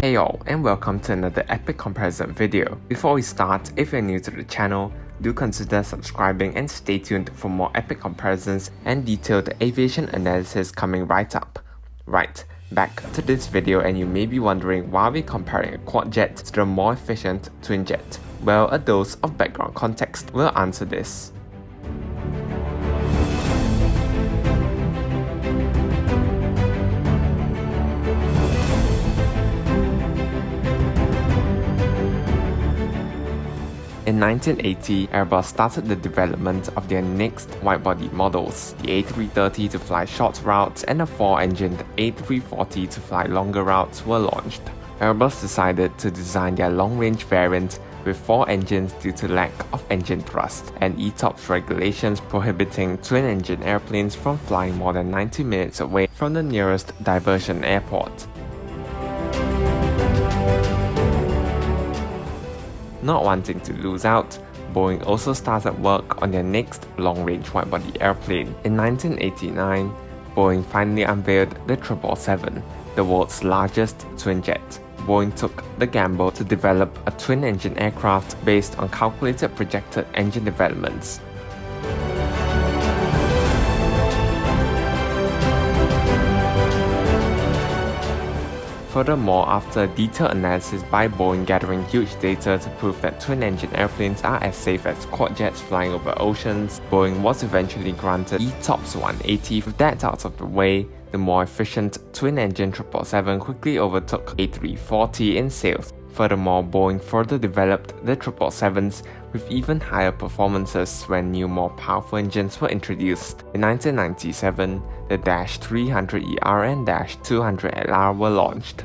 Hey y'all, and welcome to another epic comparison video. Before we start, if you're new to the channel, do consider subscribing and stay tuned for more epic comparisons and detailed aviation analysis coming right up. Right, back to this video, and you may be wondering why we're comparing a quad jet to the more efficient twin jet. Well, a dose of background context will answer this. In 1980, Airbus started the development of their next widebody models, the A330 to fly short routes and the 4-engined A340 to fly longer routes were launched. Airbus decided to design their long-range variant with 4 engines due to lack of engine thrust and ETOPS regulations prohibiting twin-engine airplanes from flying more than 90 minutes away from the nearest diversion airport. Not wanting to lose out, Boeing also started work on their next long-range widebody airplane. In 1989, Boeing finally unveiled the 777, the world's largest twin jet. Boeing took the gamble to develop a twin-engine aircraft based on calculated projected engine developments. Furthermore, after a detailed analysis by Boeing gathering huge data to prove that twin-engine airplanes are as safe as quad jets flying over oceans, Boeing was eventually granted ETOPS 180. With that out of the way, the more efficient twin-engine 777 quickly overtook A340 in sales. Furthermore, Boeing further developed the 777s with even higher performances when new more powerful engines were introduced. In 1997, the -300ER and -200LR were launched.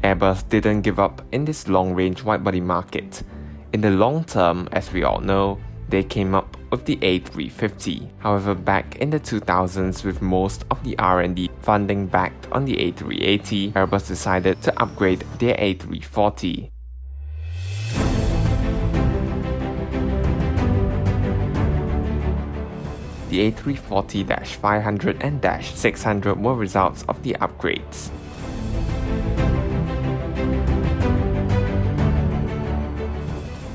Airbus didn't give up in this long-range widebody market. In the long term, as we all know, they came up with the A350. However, back in the 2000s, with most of the R&D funding backed on the A380, Airbus decided to upgrade their A340. The A340-500 and -600 were results of the upgrades.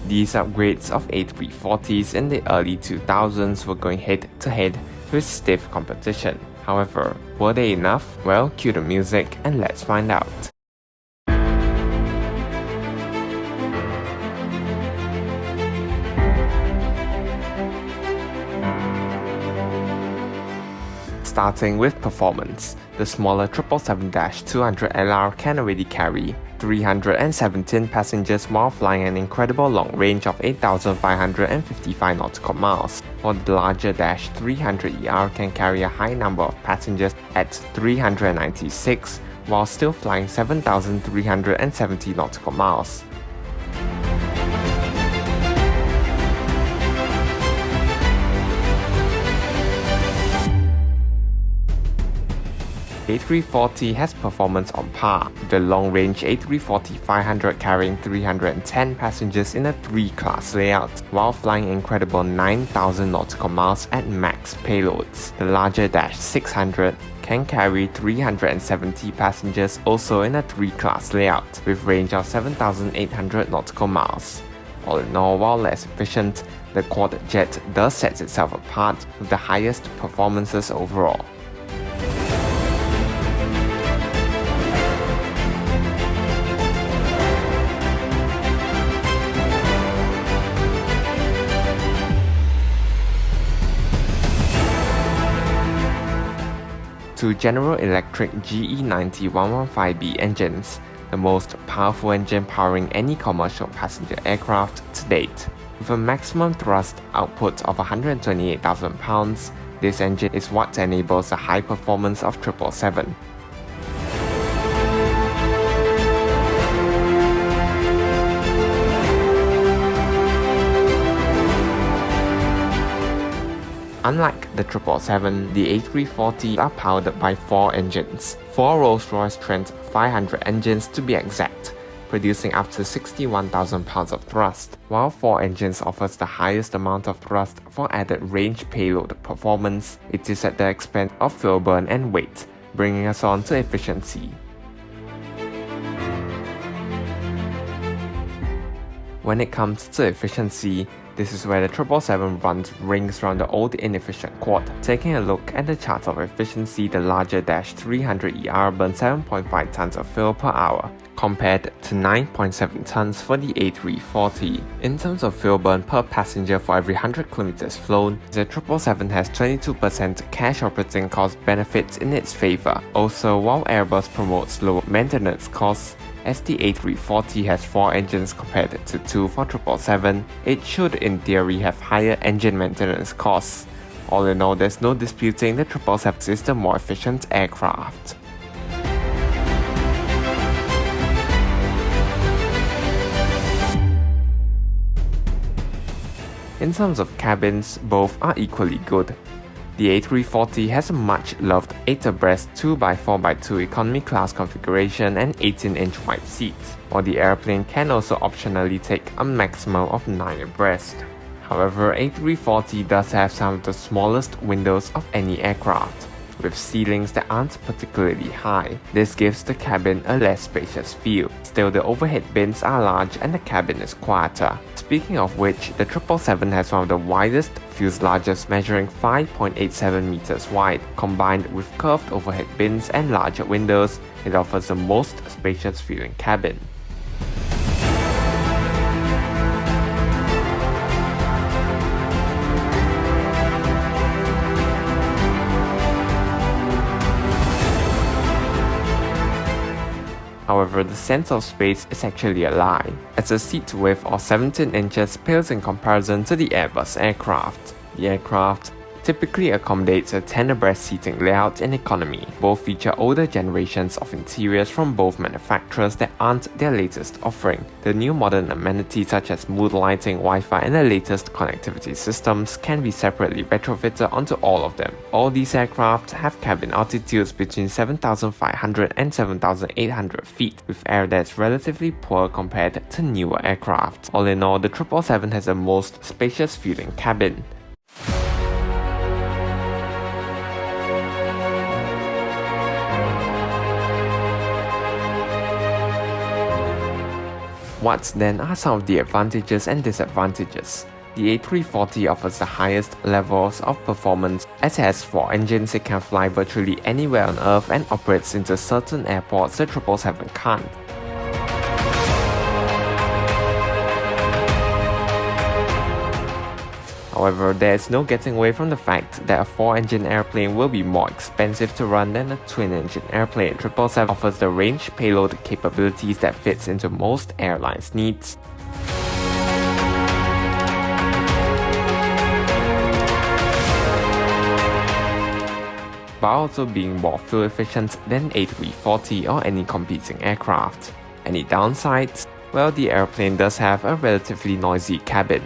These upgrades of A340s in the early 2000s were going head-to-head with stiff competition. However, were they enough? Well, cue the music and let's find out. Starting with performance, the smaller 777-200LR can already carry 317 passengers while flying an incredible long range of 8,555 nautical miles, while the larger -300ER can carry a high number of passengers at 396 while still flying 7,370 nautical miles. A340 has performance on par, with the long-range A340-500 carrying 310 passengers in a 3-class layout, while flying incredible 9,000 nautical miles at max payloads. The larger -600 can carry 370 passengers also in a 3-class layout, with range of 7,800 nautical miles. All in all, while less efficient, the quad jet does set itself apart with the highest performances overall. To General Electric GE90-115B engines, the most powerful engine powering any commercial passenger aircraft to date. With a maximum thrust output of 128,000 pounds, this engine is what enables the high performance of 777. Unlike the 777, the A340 are powered by 4 engines, 4 Rolls-Royce Trent 500 engines to be exact. producing up to 61,000 pounds of thrust, while 4 engines offers the highest amount of thrust for added range payload performance. It is at the expense of fuel burn and weight, bringing us on to efficiency. When it comes to efficiency, this is where the 777 runs rings around the old inefficient quad. Taking a look at the chart of efficiency, the larger Dash 300ER burns 7.5 tons of fuel per hour, compared to 9.7 tons for the A340. In terms of fuel burn per passenger for every 100 kilometers flown, the 777 has 22% cash operating cost benefits in its favor. Also, while Airbus promotes low maintenance costs, as the A340 has 4 engines compared to 2 for 777, it should in theory have higher engine maintenance costs. All in all, there's no disputing the 777 is the more efficient aircraft. In terms of cabins, both are equally good. The A340 has a much-loved 8-abreast 2x4x2 economy class configuration and 18-inch wide seats, while the airplane can also optionally take a maximum of 9 abreast. However, A340 does have some of the smallest windows of any aircraft, with ceilings that aren't particularly high. This gives the cabin a less spacious feel. Still, the overhead bins are large and the cabin is quieter. Speaking of which, the 777 has one of the widest fuselages, measuring 5.87 meters wide. Combined with curved overhead bins and larger windows, it offers the most spacious feeling cabin. However, the sense of space is actually a lie, as the seat width of 17 inches pales in comparison to the Airbus aircraft. The aircraft typically accommodates a 10 abreast seating layout in economy. Both feature older generations of interiors from both manufacturers that aren't their latest offering. The new modern amenities such as mood lighting, Wi-Fi and the latest connectivity systems can be separately retrofitted onto all of them. All these aircraft have cabin altitudes between 7,500 and 7,800 feet, with air that's relatively poor compared to newer aircraft. All in all, the 777 has the most spacious feeling cabin. What then are some of the advantages and disadvantages? The A340 offers the highest levels of performance, as it has 4 engines. It can fly virtually anywhere on Earth and operates into certain airports the 777 can't. However, there is no getting away from the fact that a 4-engine airplane will be more expensive to run than a twin-engine airplane. 777 offers the range payload capabilities that fits into most airlines' needs. While also being more fuel efficient than A340 or any competing aircraft. Any downsides? Well, the airplane does have a relatively noisy cabin.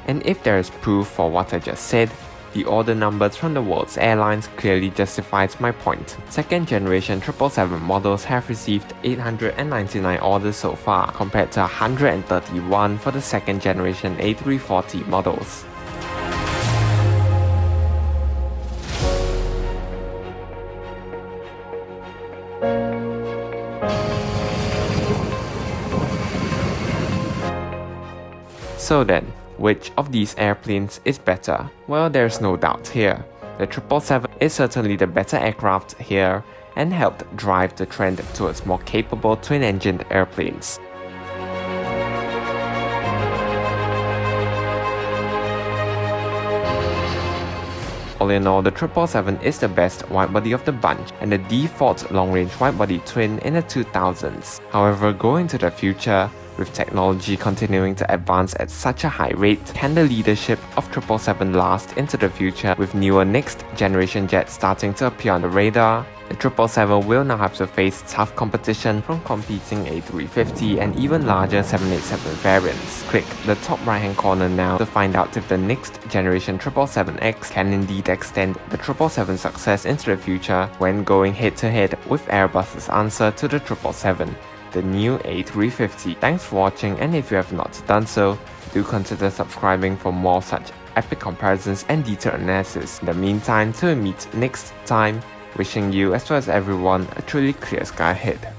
And if there is proof for what I just said, the order numbers from the world's airlines clearly justifies my point. Second generation 777 models have received 899 orders so far, compared to 131 for the second generation A340 models. So then, which of these airplanes is better? Well, there's no doubt here. The 777 is certainly the better aircraft here and helped drive the trend towards more capable twin-engined airplanes. All in all, the 777 is the best widebody of the bunch and the default long-range widebody twin in the 2000s. However, going into the future, With technology continuing to advance at such a high rate, can the leadership of 777 last into the future with newer next-generation jets starting to appear on the radar? The 777 will now have to face tough competition from competing A350 and even larger 787 variants. Click the top right-hand corner now to find out if the next generation 777X can indeed extend the 777 success into the future when going head-to-head with Airbus's answer to the 777, the new A350. Thanks for watching, and if you have not done so, do consider subscribing for more such epic comparisons and detailed analysis. In the meantime, till we meet next time, wishing you as well as everyone a truly clear sky ahead.